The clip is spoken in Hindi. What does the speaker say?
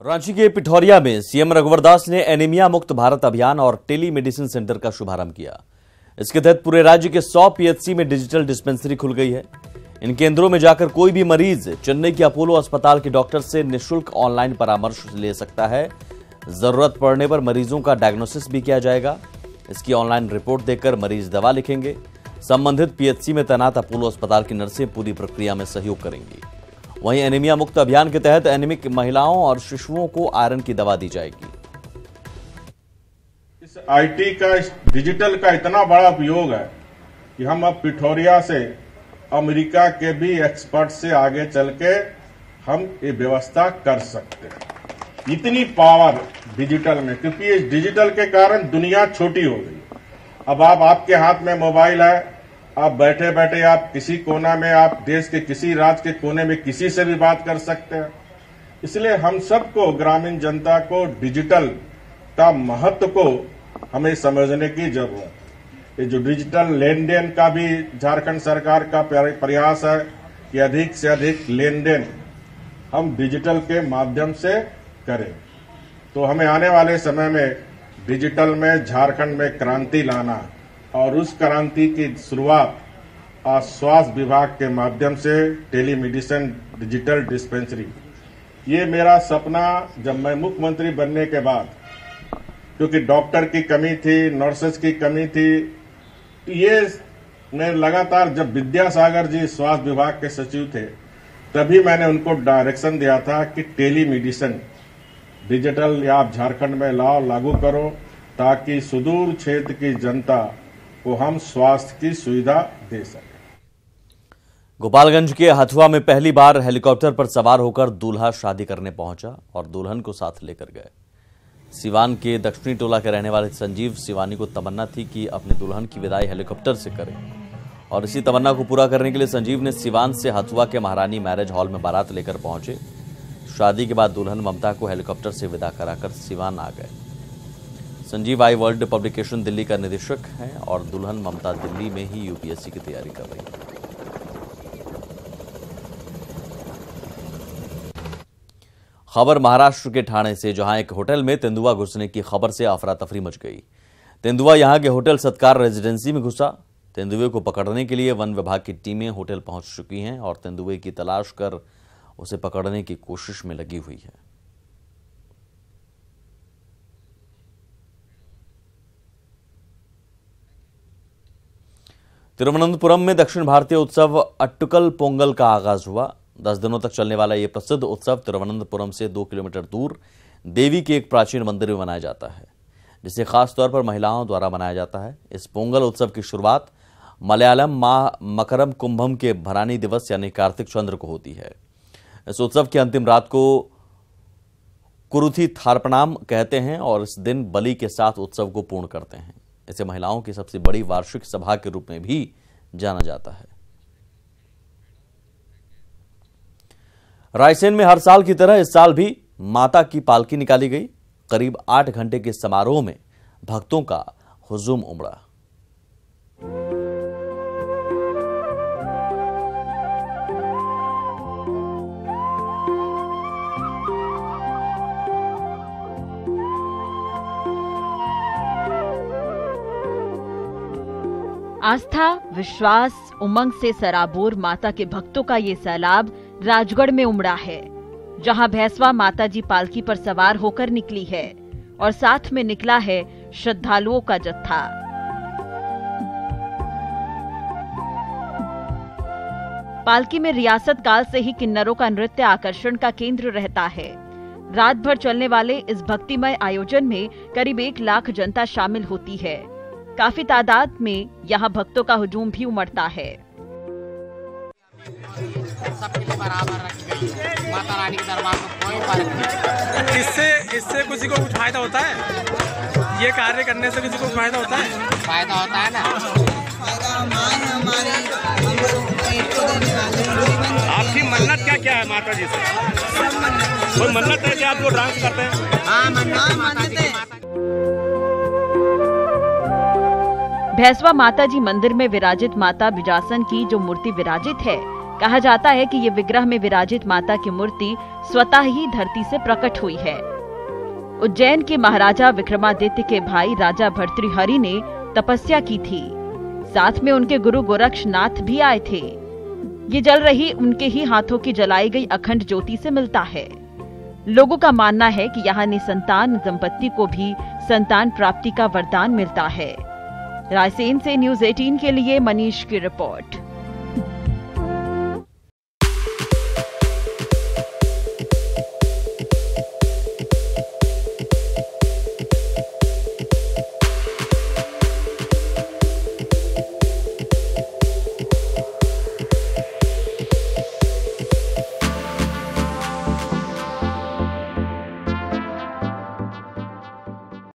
रांची के पिठौरिया में सीएम रघुवर दास ने एनीमिया मुक्त भारत अभियान और टेली मेडिसिन सेंटर का शुभारंभ किया। इसके तहत पूरे राज्य के 100 पीएचसी में डिजिटल डिस्पेंसरी खुल गई है। इन केंद्रों में जाकर कोई भी मरीज चेन्नई के अपोलो अस्पताल के डॉक्टर से निःशुल्क ऑनलाइन परामर्श ले सकता है। जरूरत पड़ने पर मरीजों का डायग्नोसिस भी किया जाएगा। इसकी ऑनलाइन रिपोर्ट देखकर मरीज दवा लिखेंगे। संबंधित पीएचसी में तैनात अपोलो अस्पताल की नर्सें पूरी प्रक्रिया में सहयोग करेंगी। वहीं एनीमिया मुक्त अभियान के तहत एनीमिक महिलाओं और शिशुओं को आयरन की दवा दी जाएगी। इस आईटी का, इस डिजिटल का इतना बड़ा उपयोग है कि हम अब पिठौरिया से अमेरिका के भी एक्सपर्ट से आगे चल के हम ये व्यवस्था कर सकते हैं। इतनी पावर डिजिटल में, क्योंकि इस डिजिटल के कारण दुनिया छोटी हो गई। अब आपके हाथ में मोबाइल है, आप बैठे बैठे आप किसी कोना में, आप देश के किसी राज्य के कोने में किसी से भी बात कर सकते हैं। इसलिए हम सबको, ग्रामीण जनता को डिजिटल का महत्व को हमें समझने की जरूरत है। ये जो डिजिटल लेन देन का भी झारखंड सरकार का प्रयास है कि अधिक से अधिक लेन देन हम डिजिटल के माध्यम से करें, तो हमें आने वाले समय में डिजिटल में झारखंड में क्रांति लाना और उस क्रांति की शुरुआत स्वास्थ्य विभाग के माध्यम से टेलीमेडिसिन डिजिटल डिस्पेंसरी। ये मेरा सपना जब मैं मुख्यमंत्री बनने के बाद, क्योंकि डॉक्टर की कमी थी, नर्सेस की कमी थी, ये मैं लगातार, जब विद्यासागर जी स्वास्थ्य विभाग के सचिव थे तभी मैंने उनको डायरेक्शन दिया था कि टेलीमेडिसिन डिजिटल आप झारखंड में लाओ, लागू करो, ताकि सुदूर क्षेत्र की जनता को हम स्वास्थ्य की सुविधा दे सकें। गोपालगंज के हथुआ में पहली बार हेलीकॉप्टर पर सवार होकर दूल्हा शादी करने पहुंचा और दुल्हन को साथ लेकर गए। सिवान के दक्षिणी टोला के रहने वाले संजीव सिवानी को तमन्ना थी कि अपने दुल्हन की विदाई हेलीकॉप्टर से करें, और इसी तमन्ना को पूरा करने के लिए संजीव ने सिवान से हथुआ के महारानी मैरिज हॉल में बारात लेकर पहुंचे। शादी के बाद दुल्हन ममता को हेलीकॉप्टर से विदा कराकर सिवान आ गए। संजीव आई वर्ल्ड पब्लिकेशन दिल्ली का निदेशक है और दुल्हन ममता दिल्ली में ही यूपीएससी की तैयारी कर रही है। खबर महाराष्ट्र के ठाणे से, जहां एक होटल में तेंदुआ घुसने की खबर से अफरा तफरी मच गई। तेंदुआ यहां के होटल सत्कार रेजिडेंसी में घुसा। तेंदुए को पकड़ने के लिए वन विभाग की टीमें होटल पहुंच चुकी हैं और तेंदुए की तलाश कर उसे पकड़ने की कोशिश में लगी हुई है। तिरुवनंतपुरम में दक्षिण भारतीय उत्सव अट्टुकल पोंगल का आगाज हुआ। 10 दिनों तक चलने वाला यह प्रसिद्ध उत्सव तिरुवनंतपुरम से 2 किलोमीटर दूर देवी के एक प्राचीन मंदिर में मनाया जाता है, जिसे खास तौर पर महिलाओं द्वारा मनाया जाता है। इस पोंगल उत्सव की शुरुआत मलयालम माह मकरम कुंभम के भरानी दिवस यानी कार्तिक चंद्र को होती है। इस उत्सव की अंतिम रात को कुरुथी थार्पणाम कहते हैं और इस दिन बलि के साथ उत्सव को पूर्ण करते हैं। इसे महिलाओं की सबसे बड़ी वार्षिक सभा के रूप में भी जाना जाता है। रायसेन में हर साल की तरह इस साल भी माता की पालकी निकाली गई। करीब 8 घंटे के समारोह में भक्तों का हुजूम उमड़ा। आस्था, विश्वास, उमंग से सराबोर माता के भक्तों का ये सैलाब राजगढ़ में उमड़ा है, जहां भैंसवा माता जी पालकी पर सवार होकर निकली है और साथ में निकला है श्रद्धालुओं का जत्था। पालकी में रियासत काल से ही किन्नरों का नृत्य आकर्षण का केंद्र रहता है। रात भर चलने वाले इस भक्तिमय आयोजन में करीब 1 लाख जनता शामिल होती है। काफी तादाद में यहाँ भक्तों का हुजूम भी उमड़ता है। सबके लिए बराबर रखी गई माता रानी के दरबार में कोई फर्क नहीं। इससे किसी को कुछ फायदा होता है? ये कार्य करने से किसी को फायदा होता है? फायदा होता है ना। आपकी मन्नत क्या है माता जी से? कोई मन्नत है कि आप लोग डांस करते हैं? हाँ, मन्नत है। भैंसवा माता जी मंदिर में विराजित माता बिजासन की जो मूर्ति विराजित है, कहा जाता है कि ये विग्रह में विराजित माता की मूर्ति स्वतः ही धरती से प्रकट हुई है। उज्जैन के महाराजा विक्रमादित्य के भाई राजा भर्तृहरि ने तपस्या की थी। साथ में उनके गुरु गोरक्षनाथ भी आए थे। ये जल रही उनके ही हाथों की जलाई गई अखंड ज्योति से मिलता है। लोगों का मानना है कि यहाँ निसंतान दंपत्ति को भी संतान प्राप्ति का वरदान मिलता है। रायसेन से न्यूज़ 18 के लिए मनीष की रिपोर्ट।